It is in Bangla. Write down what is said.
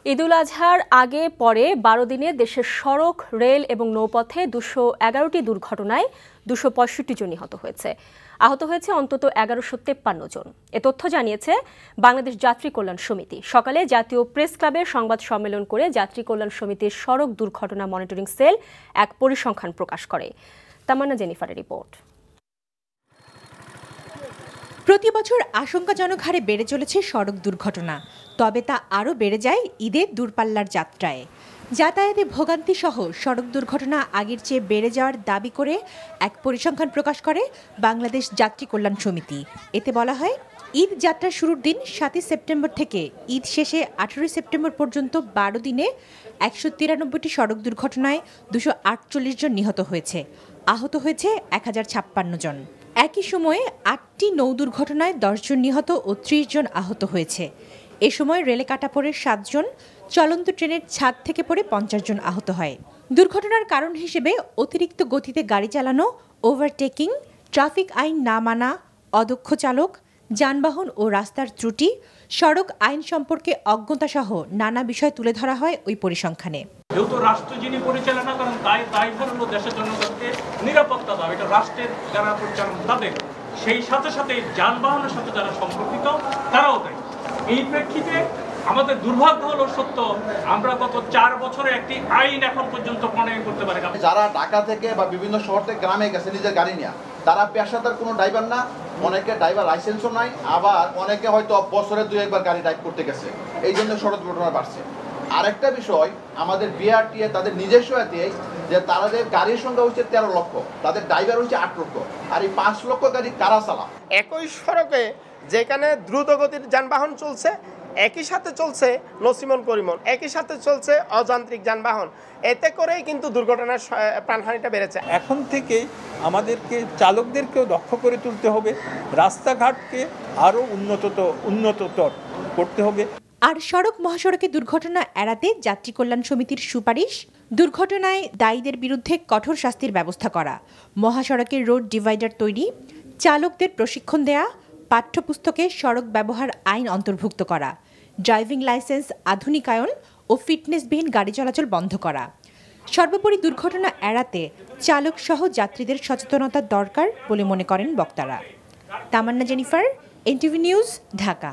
ঈদুল আজহার আগে পরে ১২ দিনে দেশের সড়ক, রেল এবং নৌপথে ২১১টি দুর্ঘটনায় ২৬৫ জন নিহত হয়েছে। আহত হয়েছে অন্তত ১১৫৩ জন। এ তথ্য জানিয়েছে বাংলাদেশ যাত্রী কল্যাণ সমিতি। সকালে জাতীয় প্রেস ক্লাবে সংবাদ সম্মেলন করে যাত্রী কল্যাণ সমিতির সড়ক দুর্ঘটনা মনিটরিং সেল এক পরিসংখ্যান প্রকাশ করে। তামান্না জেনিফারের রিপোর্ট। প্রতি বছর আশঙ্কাজনক হারে বেড়ে চলেছে সড়ক দুর্ঘটনা, তবে তা আরও বেড়ে যায় ঈদের দূরপাল্লার যাত্রায়। যাতায়াতে ভোগান্তি সহ সড়ক দুর্ঘটনা আগের চেয়ে বেড়ে যাওয়ার দাবি করে এক পরিসংখ্যান প্রকাশ করে বাংলাদেশ যাত্রী কল্যাণ সমিতি। এতে বলা হয়, ঈদ যাত্রার শুরুর দিন ৭ই সেপ্টেম্বর থেকে ঈদ শেষে ১৮ সেপ্টেম্বর পর্যন্ত ১২ দিনে ১৯৩টি সড়ক দুর্ঘটনায় ২৪৮ জন নিহত হয়েছে। আহত হয়েছে ১০৫৬ জন। একই সময়ে ৮টি নৌ দুর্ঘটনায় ১০ জন নিহত ও ৩০ জন আহত হয়েছে। এ সময় রেলে কাটা পড়ে ৭ জন, চলন্ত ট্রেনের ছাদ থেকে পড়ে ৫০ জন আহত হয়। দুর্ঘটনার কারণ হিসেবে অতিরিক্ত গতিতে গাড়ি চালানো, ওভারটেকিং, ট্রাফিক আইন না মানা, অদক্ষ চালক, যানবাহন ও রাস্তার ত্রুটি, সড়ক আইন সম্পর্কে অজ্ঞতাসহ নানা বিষয় তুলে ধরা হয় ওই পরিসংখ্যানে। যেহেতু রাষ্ট্র যিনি পরিচালনা করেন, দায়ভার হলো দেশের জনগণকে নিরাপত্তা দেওয়া। এটা রাষ্ট্রের যারা পরিচালনা তাদের, সেই সাথে সাথে যানবাহনের সাথে যারা সম্পর্কিত তারাও দেয়। এই প্রেক্ষিতে আমাদের দুর্ভাগ্য হলো সত্য, আমরা গত ৪ বছরে একটি আইন এখন পর্যন্ত প্রণয়ন করতে পারি না। যারা ঢাকা থেকে বা বিভিন্ন শহর থেকে গ্রামে গেছে নিজের গাড়ি নিয়ে, তারা পেশাদার কোনো ড্রাইভার না, অনেকে ড্রাইভার লাইসেন্সও নাই, আবার অনেকে হয়তো বছরে ২-১বার গাড়ি ড্রাইভ করতে গেছে, এই জন্য সড়ক দুর্ঘটনা বাড়ছে। আরেকটা বিষয়, আমাদের বিআরটিএ তাদের নিজস্ব যে তাদের গাড়ির সংখ্যা হচ্ছে ১৩ লক্ষ, তাদের ড্রাইভার হচ্ছে ৮ লক্ষ, আর এই ৫ লক্ষ গাড়ি কারা চালা। একই সড়কে যেখানে দ্রুতগতির যানবাহন চলছে, একই সাথে চলছে নসিমন করিমন, একই সাথে চলছে অযান্ত্রিক যানবাহন, এতে করেই কিন্তু দুর্ঘটনার প্রাণহানিটা বেড়েছে। এখন থেকে আমাদেরকে চালকদেরকেও দক্ষ করে তুলতে হবে, রাস্তাঘাটকে আরও উন্নততর করতে হবে। আর সড়ক মহাসড়কে দুর্ঘটনা এড়াতে যাত্রী কল্যাণ সমিতির সুপারিশ, দুর্ঘটনায় দায়ীদের বিরুদ্ধে কঠোর শাস্তির ব্যবস্থা করা, মহাসড়কের রোড ডিভাইডার তৈরি, চালকদের প্রশিক্ষণ দেয়া, পাঠ্যপুস্তকে সড়ক ব্যবহার আইন অন্তর্ভুক্ত করা, ড্রাইভিং লাইসেন্স আধুনিকায়ন ও ফিটনেসবিহীন গাড়ি চলাচল বন্ধ করা। সর্বোপরি দুর্ঘটনা এড়াতে চালক সহ যাত্রীদের সচেতনতা দরকার বলে মনে করেন বক্তারা। তামান্না জেনিফার, এনটিভি নিউজ, ঢাকা।